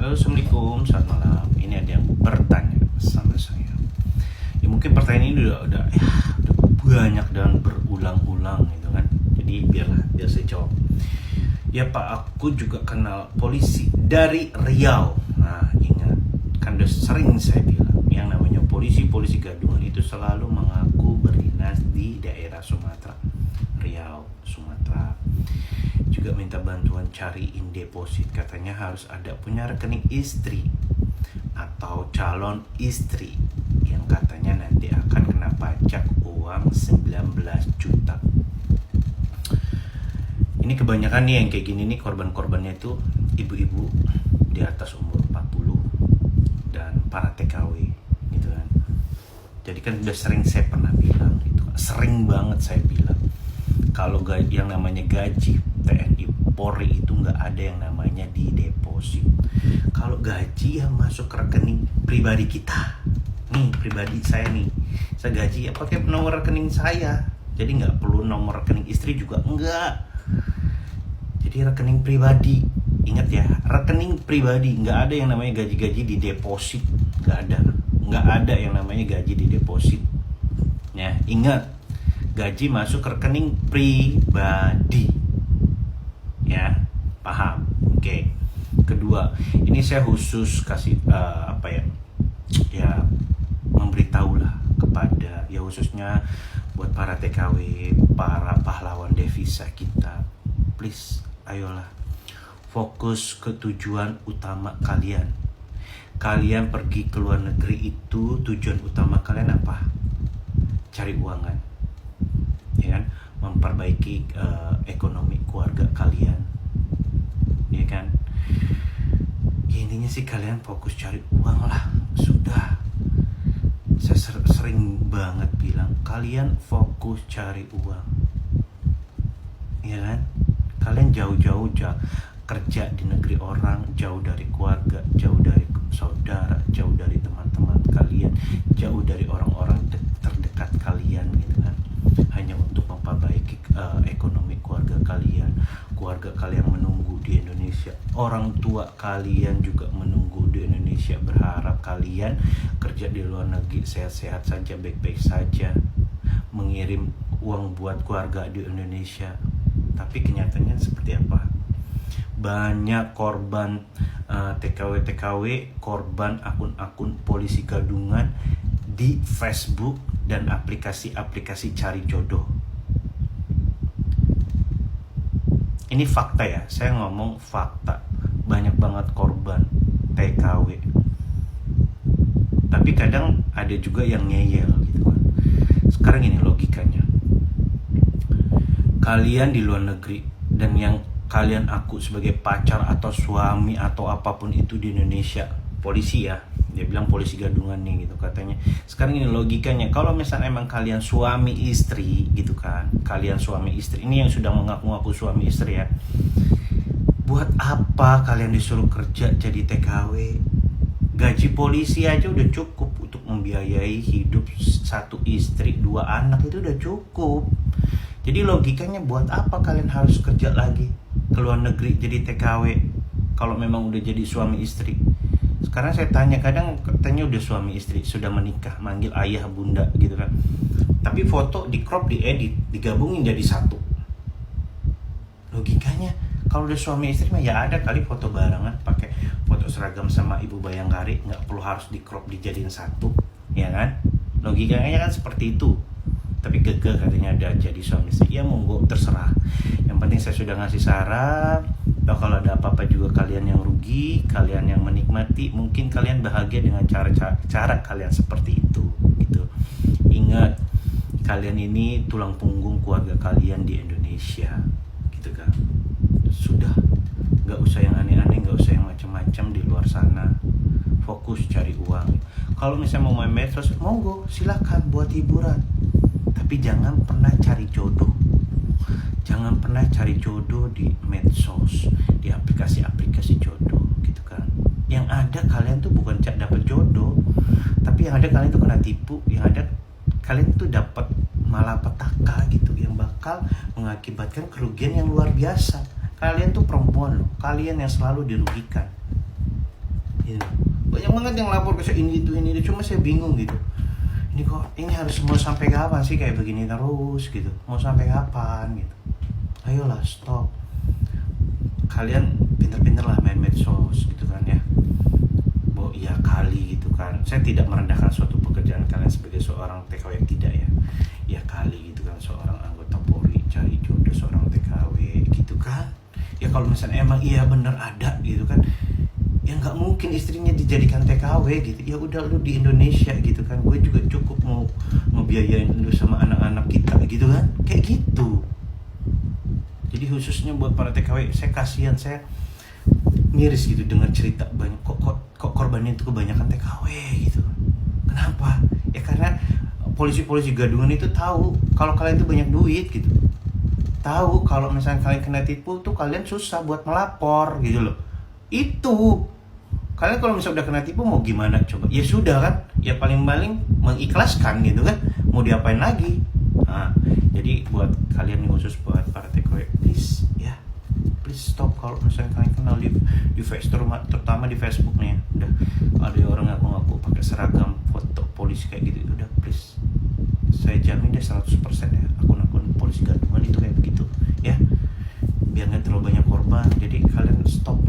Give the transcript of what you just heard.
Halo, Assalamualaikum, selamat malam. Ini ada yang bertanya sama saya. Ya mungkin pertanyaan ini udah banyak dan berulang-ulang gitu kan. Jadi biar saya jawab. Ya Pak, aku juga kenal polisi dari Riau. Nah ingat, kan udah sering saya bilang, yang namanya polisi gadungan itu selalu mengaku berdinas di daerah Sumatera, Riau, Sumatera. Juga minta bantuan cariin deposit, katanya harus ada punya rekening istri atau calon istri yang katanya nanti akan kena pajak uang 19 juta. Ini kebanyakan nih yang kayak gini nih, korban-korbannya itu ibu-ibu di atas umur 40 dan para TKW gitu kan. Jadi kan udah sering saya pernah bilang gitu, sering banget saya bilang kalau yang namanya gaji TNI Polri itu nggak ada yang namanya di deposit. Kalau gaji yang masuk ke rekening pribadi kita, nih pribadi saya nih, saya gaji ya pakai nomor rekening saya, jadi nggak perlu nomor rekening istri juga enggak. Jadi rekening pribadi, ingat ya, rekening pribadi, nggak ada yang namanya gaji-gaji di deposit, nggak ada yang namanya gaji di deposit. Ya ingat, gaji masuk ke rekening pribadi. Ya, paham? Oke. Kedua, ini saya khusus kasih memberitahulah kepada ya khususnya buat para TKW, para pahlawan devisa kita. Please, ayolah fokus ke tujuan utama kalian. Kalian pergi ke luar negeri itu tujuan utama kalian apa? Cari uangan, ya kan? Memperbaiki ekonomi keluarga kalian, ya kan? Ya, intinya sih kalian fokus cari uang lah. Sudah, saya sering banget bilang kalian fokus cari uang, ya kan? Kalian jauh-jauh kerja di negeri orang, jauh dari keluarga, jauh dari saudara, jauh dari teman-teman kalian, jauh dari orang-orang terdekat kalian gitu kan, hanya untuk memperbaiki ekonomi keluarga kalian menunggu di Indonesia, orang tua kalian juga menunggu di Indonesia, berharap kalian kerja di luar negeri sehat-sehat saja, baik-baik saja, mengirim uang buat keluarga di Indonesia. Tapi kenyataannya seperti apa? Banyak korban TKW, korban akun-akun polisi gadungan di Facebook dan aplikasi-aplikasi cari jodoh. Ini fakta ya, saya ngomong fakta. Banyak banget korban TKW. Tapi kadang ada juga yang ngeyel gitu kan. Sekarang ini logikanya. Kalian di luar negeri dan yang kalian aku sebagai pacar atau suami atau apapun itu di Indonesia, polisi ya, dia bilang polisi gadungan nih gitu katanya. Sekarang ini logikanya, kalau misalnya emang kalian suami istri gitu kan, kalian suami istri ini yang sudah mengaku-ngaku suami istri ya, buat apa kalian disuruh kerja jadi TKW? Gaji polisi aja udah cukup untuk membiayai hidup satu istri, 2 anak, itu udah cukup. Jadi logikanya buat apa kalian harus kerja lagi ke luar negeri jadi TKW kalau memang udah jadi suami istri? Sekarang saya tanya, kadang katanya udah suami istri, sudah menikah, manggil ayah bunda gitu kan. Tapi foto di crop, diedit, digabungin jadi satu. Logikanya kalau udah suami istri mah ya ada kali foto barengan, pakai foto seragam sama ibu bayangkari, nggak perlu harus di crop dijadiin satu, ya kan? Logikanya kan seperti itu. Tapi kekeh katanya ada jadi suami istri, ya monggo terserah. Yang penting saya sudah ngasih saran. Nah, kalau ada apa-apa juga kalian yang rugi, kalian yang menikmati, mungkin kalian bahagia dengan cara kalian seperti itu gitu. Ingat, kalian ini tulang punggung keluarga kalian di Indonesia gitu kan. Sudah, nggak usah yang aneh-aneh, nggak usah yang macam-macam di luar sana. Fokus cari uang. Kalau misalnya mau main medsos, monggo silakan buat hiburan. Tapi jangan pernah cari jodoh. Jangan pernah cari jodoh di medsos, di aplikasi-aplikasi jodoh gitu kan. Yang ada kalian tuh bukan dapat jodoh, tapi yang ada kalian tuh kena tipu, yang ada kalian tuh dapat malapetaka gitu, yang bakal mengakibatkan kerugian yang luar biasa. Kalian tuh perempuan loh, kalian yang selalu dirugikan. gitu. Banyak banget yang lapor ke saya ini itu, cuma saya bingung gitu. Ini kok ini harus mau sampai kapan sih kayak begini terus gitu? Mau sampai kapan gitu? Ayolah stop. Kalian pinter-pinter lah main medsos gitu kan ya. Ya kali gitu kan. Saya tidak merendahkan suatu pekerjaan kalian sebagai seorang TKW, tidak ya. Ya kali gitu kan seorang anggota Polri cari jodoh seorang TKW gitu kan. Ya kalau misalnya emang iya bener ada gitu kan, ya nggak mungkin istrinya dijadikan TKW gitu. Ya udah lu di Indonesia gitu kan, gue juga cukup mau ngebiayain lu sama anak-anak kita gitu kan, kayak gitu. Jadi khususnya buat para TKW, saya kasihan, saya miris gitu dengar cerita banyak kok korbannya itu kebanyakan TKW gitu. Kenapa? Ya karena polisi-polisi gadungan itu tahu kalau kalian itu banyak duit gitu. Tahu kalau misalnya kalian kena tipu tuh kalian susah buat melapor gitu loh. Itu kalian kalau misalnya udah kena tipu mau gimana coba? Ya sudah kan, ya paling-paling mengikhlaskan gitu kan. Mau diapain lagi? Nah, jadi buat kalian nih, khusus buat para TKW, please ya, please stop. Kalau misalnya kalian kenal di Facebook, terutama di Facebook nih ya, udah ada orang ngaku-ngaku pakai seragam foto polisi kayak gitu, udah please, saya jamin deh 100% ya akun-akun polisi gadungan itu kayak begitu ya, biar nggak terlalu banyak korban. Jadi kalian stop